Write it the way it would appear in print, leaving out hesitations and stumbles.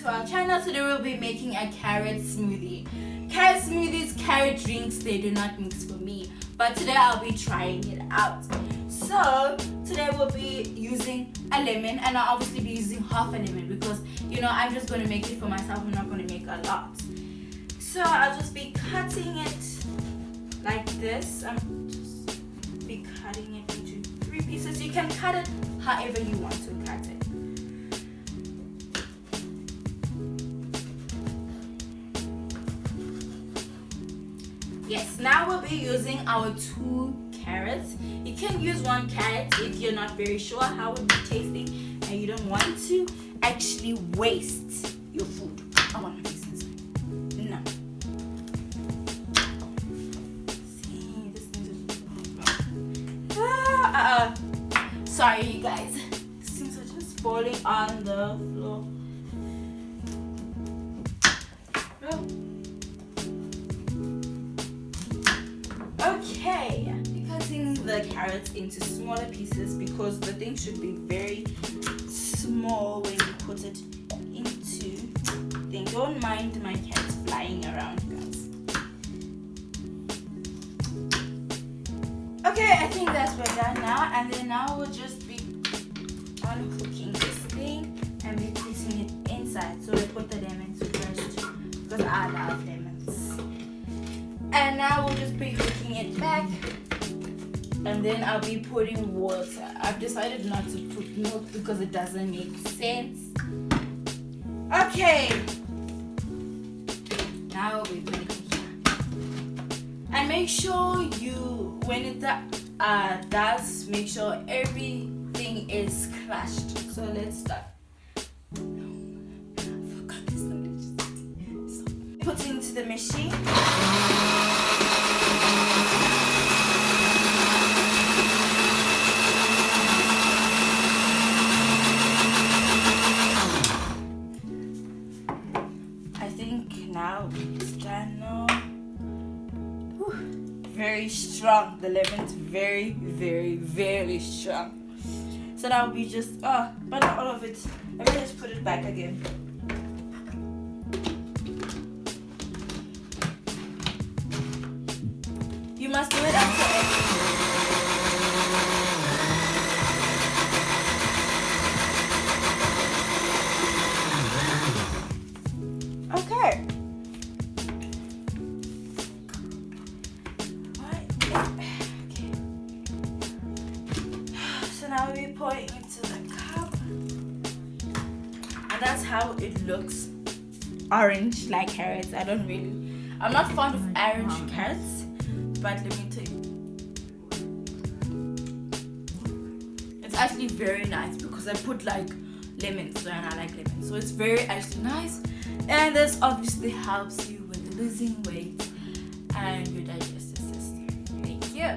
to our channel. Today we'll be making a carrot smoothie. Carrot smoothies, carrot drinks, they do not mix for me, but today I'll be trying it out. So today we'll be using a lemon, and I'll obviously be using half a lemon because I'm just going to make it for myself. I'm not going to make a lot. So I'll just be cutting it like this. I'm just be cutting it into 3 pieces. You can cut it however you want to cut it. Yes, now we'll be using our 2 carrots. You can use 1 carrot if you're not very sure how it will be tasting and you don't want to actually waste your food. I want my face inside. No. See, this thing is sorry you guys. Things are just falling on the floor. Okay, cutting the carrots into smaller pieces because the thing should be very small when you put it into the thing. Don't mind my cats flying around, guys. Okay, I think that's we're done now, and then now we'll just be unhooking this thing and be putting it inside. So we put the lemons first because I love lemons. And now we'll just be hooking it back, and then I'll be putting water. I've decided not to put milk because it doesn't make sense. Okay, now we'll be putting it here. And make sure when it does, make sure everything is crushed. So let's start. Put into the machine. I think now it's done now. Very strong. The lemon's very, very, very strong. So now we just but not all of it. Let me just put it back again. You must do it until okay. Okay. So now we pour it into the cup, and that's how it looks. Orange like carrots. I'm not fond of orange carrots. But let me tell you, it's actually very nice because I put like lemons and I like lemons, so it's very actually nice. And this obviously helps you with losing weight and your digestive system. Thank you.